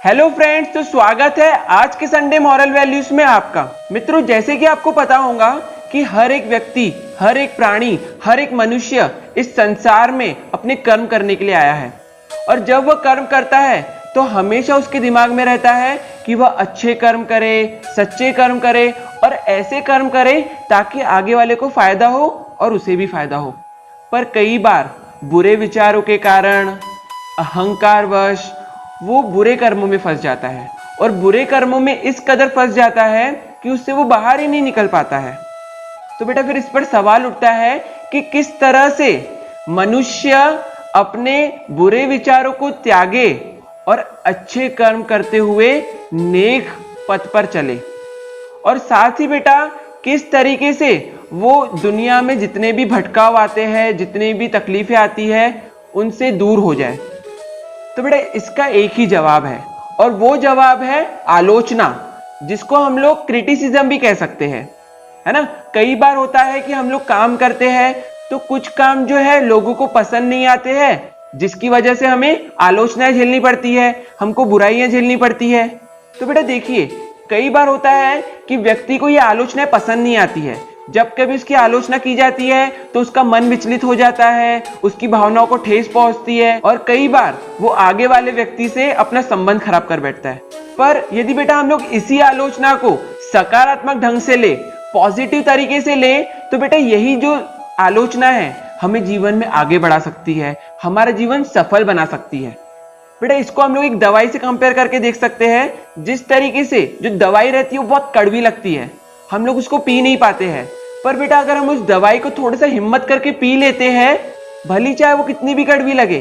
Hello friends, तो स्वागत है आज के संडे मॉरल वैल्यूज में आपका। मित्रों, जैसे कि आपको पता होगा कि हर एक व्यक्ति, हर एक प्राणी, हर एक मनुष्य इस संसार में अपने कर्म करने के लिए आया है। और जब वह कर्म करता है तो हमेशा उसके दिमाग में रहता है कि वह अच्छे कर्म करे, सच्चे कर्म करे और ऐसे कर्म करे ताकि आगे वाले को फायदा हो और उसे भी फायदा हो। पर कई बार बुरे विचारों के कारण, अहंकारवश वो बुरे कर्मों में फंस जाता है और बुरे कर्मों में इस कदर फंस जाता है कि उससे वो बाहर ही नहीं निकल पाता है। तो बेटा फिर इस पर सवाल उठता है कि किस तरह से मनुष्य अपने बुरे विचारों को त्यागे और अच्छे कर्म करते हुए नेक पथ पर चले, और साथ ही बेटा किस तरीके से वो दुनिया में जितने भी भटकाव आते हैं, जितनी भी तकलीफें आती है, उनसे दूर हो जाए। तो बेटा इसका एक ही जवाब है और वो जवाब है आलोचना, जिसको हम लोग क्रिटिसिज्म भी कह सकते हैं, है ना। कई बार होता है कि हम लोग काम करते हैं तो कुछ काम जो है लोगों को पसंद नहीं आते हैं, जिसकी वजह से हमें आलोचनाएं झेलनी पड़ती है, हमको बुराइयां झेलनी पड़ती है। तो बेटा देखिए, कई बार होता है कि व्यक्ति को ये आलोचनाएं पसंद नहीं आती है। जब कभी उसकी आलोचना की जाती है तो उसका मन विचलित हो जाता है, उसकी भावनाओं को ठेस पहुंचती है और कई बार वो आगे वाले व्यक्ति से अपना संबंध खराब कर बैठता है। पर यदि बेटा हम लोग इसी आलोचना को सकारात्मक ढंग से ले, पॉजिटिव तरीके से ले, तो बेटा यही जो आलोचना है हमें जीवन में आगे बढ़ा सकती है, हमारा जीवन सफल बना सकती है। बेटा इसको हम लोग एक दवाई से कंपेयर करके देख सकते हैं। जिस तरीके से जो दवाई रहती है वो बहुत कड़वी लगती है, हम लोग उसको पी नहीं पाते हैं। पर बेटा अगर हम उस दवाई को थोड़ा सा हिम्मत करके पी लेते हैं, भली चाहे वो कितनी भी कड़वी लगे,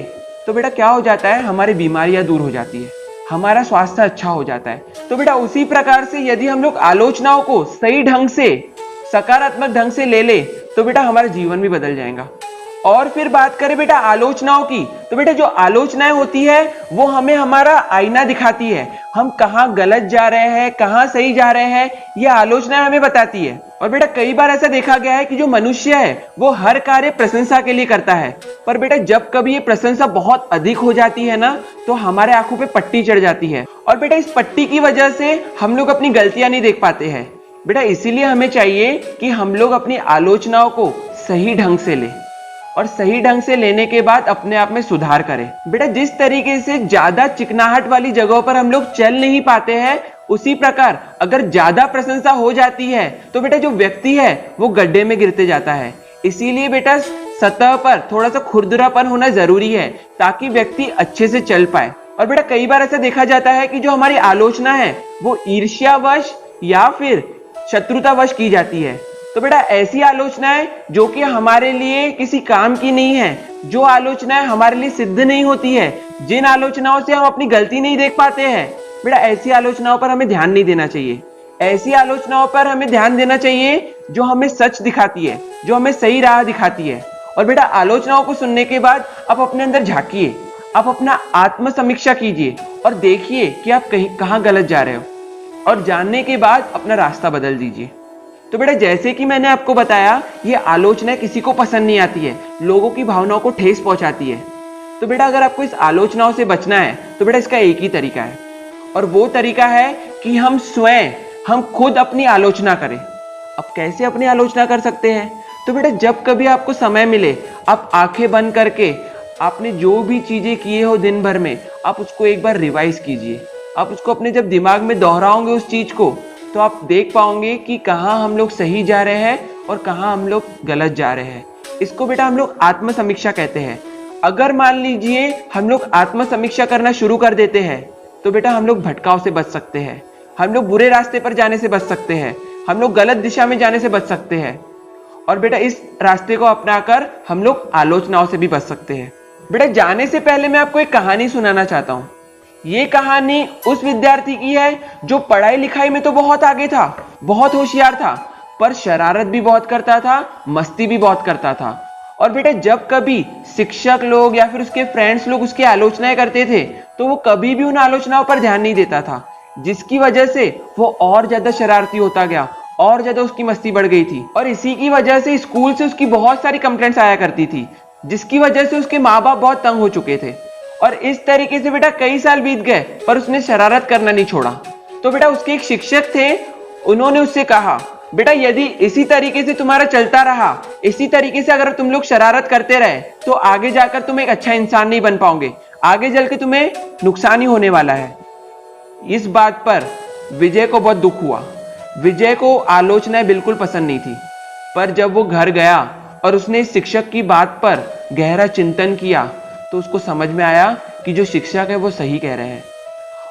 तो बेटा क्या हो जाता है, हमारी बीमारियां दूर हो जाती है, हमारा स्वास्थ्य अच्छा हो जाता है। तो बेटा उसी प्रकार से यदि हम लोग आलोचनाओं को सही ढंग से, सकारात्मक ढंग से ले ले, तो बेटा हमारा जीवन भी बदल जाएगा। और फिर बात करें बेटा आलोचनाओं की, तो बेटा जो आलोचनाएं होती है वो हमें हमारा आईना दिखाती है, हम कहाँ गलत जा रहे हैं, कहाँ सही जा रहे हैं, ये आलोचनाएं हमें बताती है। और बेटा कई बार ऐसा देखा गया है कि जो मनुष्य है वो हर कार्य प्रशंसा के लिए करता है, पर बेटा जब कभी ये प्रशंसा बहुत अधिक हो जाती है ना, तो हमारे आंखों पे पट्टी चढ़ जाती है और बेटा इस पट्टी की वजह से हम लोग अपनी गलतियां नहीं देख पाते हैं। बेटा इसीलिए हमें चाहिए कि हम लोग अपनी आलोचनाओं को सही ढंग से लें और सही ढंग से लेने के बाद अपने आप में सुधार करें। बेटा जिस तरीके से ज्यादा चिकनाहट वाली जगहों पर हम लोग चल नहीं पाते हैं, उसी प्रकार अगर ज्यादा प्रशंसा हो जाती है तो बेटा जो व्यक्ति है वो गड्ढे में गिरते जाता है। इसीलिए बेटा सतह पर थोड़ा सा खुरदरापन होना जरूरी है ताकि व्यक्ति अच्छे से चल पाए। और बेटा कई बार ऐसा देखा जाता है कि जो हमारी आलोचना है वो ईर्ष्यावश या फिर शत्रुतावश की जाती है। तो बेटा ऐसी आलोचनाएं जो कि हमारे लिए किसी काम की नहीं है, जो आलोचनाएं हमारे लिए सिद्ध नहीं होती है, जिन आलोचनाओं से हम अपनी गलती नहीं देख पाते हैं, बेटा ऐसी आलोचनाओं पर हमें ध्यान नहीं देना चाहिए। ऐसी आलोचनाओं पर हमें ध्यान देना चाहिए जो हमें सच दिखाती है, जो हमें सही राह दिखाती है। और बेटा आलोचनाओं को सुनने के बाद आप अपने अंदर झांकिए, आप अपना आत्म समीक्षा कीजिए और देखिए कि आप कहाँ गलत जा रहे हो, और जानने के बाद अपना रास्ता बदल दीजिए। तो बेटा जैसे कि मैंने आपको बताया, ये आलोचना किसी को पसंद नहीं आती है, लोगों की भावनाओं को ठेस पहुंचाती है। तो बेटा अगर आपको इस आलोचनाओं से बचना है तो बेटा इसका एक ही तरीका है, और वो तरीका है कि हम स्वयं, हम खुद अपनी आलोचना करें। अब कैसे अपनी आलोचना कर सकते हैं? तो बेटा जब कभी आपको समय मिले, आप आंखें बंद करके आपने जो भी चीजें किए हो दिन भर में, आप उसको एक बार रिवाइज कीजिए। आप उसको अपने जब दिमाग में दोहराओगे उस चीज को, तो आप देख पाओगे कि कहाँ हम लोग सही जा रहे हैं और कहाँ हम लोग गलत जा रहे हैं। इसको बेटा हम लोग आत्म समीक्षा कहते हैं। अगर मान लीजिए हम लोग आत्म समीक्षा करना शुरू कर देते हैं तो बेटा हम लोग भटकाव से बच सकते हैं, हम लोग बुरे रास्ते पर जाने से बच सकते हैं, हम लोग गलत दिशा में जाने से बच सकते हैं। और बेटा इस रास्ते को अपनाकर हम लोग आलोचनाओं से भी बच सकते हैं। बेटा जाने से पहले मैं आपको एक कहानी सुनाना चाहता हूँ। ये कहानी उस विद्यार्थी की है जो पढ़ाई लिखाई में तो बहुत आगे था, बहुत होशियार था, पर शरारत भी बहुत करता था, मस्ती भी बहुत करता था। और बेटा जब कभी शिक्षक लोग या फिर उसके फ्रेंड्स लोग उसकी आलोचनाएं करते थे तो वो कभी भी उन आलोचनाओं पर ध्यान नहीं देता था, जिसकी वजह से वो और ज्यादा शरारती होता गया, और ज्यादा उसकी मस्ती बढ़ गई थी। और इसी की वजह से स्कूल से उसकी बहुत सारी कंप्लेंट्स आया करती थी, जिसकी वजह से उसके माँ बाप बहुत तंग हो चुके थे। और इस तरीके से बेटा कई साल बीत गए पर उसने शरारत करना नहीं छोड़ा। तो बेटा उसके एक शिक्षक थे, उन्होंने उससे कहा बेटा यदि इसी तरीके से तुम्हारा चलता रहा, इसी तरीके से अगर तुम लोग शरारत करते रहे तो आगे जाकर तुम एक अच्छा इंसान नहीं बन पाओगे, आगे चल के तुम्हें नुकसान ही होने वाला है। इस बात पर विजय को बहुत दुख हुआ। विजय को आलोचनाएं बिल्कुल पसंद नहीं थी, पर जब वो घर गया और उसने इस शिक्षक की बात पर गहरा चिंतन किया तो उसको समझ में आया कि जो शिक्षक है वो सही कह रहे हैं।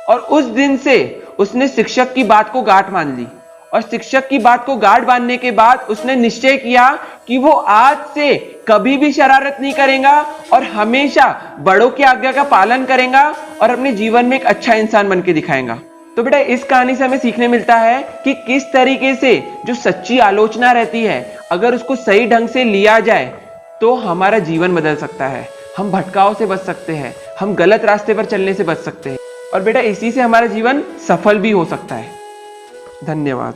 और उस दिन से उसने शिक्षक की बात को गांठ बांध ली, और शिक्षक की बात को गांठ बांधने के बाद उसने निश्चय किया कि वो आज से कभी भी शरारत नहीं करेगा और हमेशा बड़ों की आज्ञा का पालन करेगा और अपने जीवन में एक अच्छा इंसान बन के दिखाएगा। तो बेटा इस कहानी से हमें सीखने मिलता है कि किस तरीके से जो सच्ची आलोचना रहती है, अगर उसको सही ढंग से लिया जाए तो हमारा जीवन बदल सकता है, हम भटकाव से बच सकते हैं, हम गलत रास्ते पर चलने से बच सकते हैं, और बेटा इसी से हमारा जीवन सफल भी हो सकता है। धन्यवाद।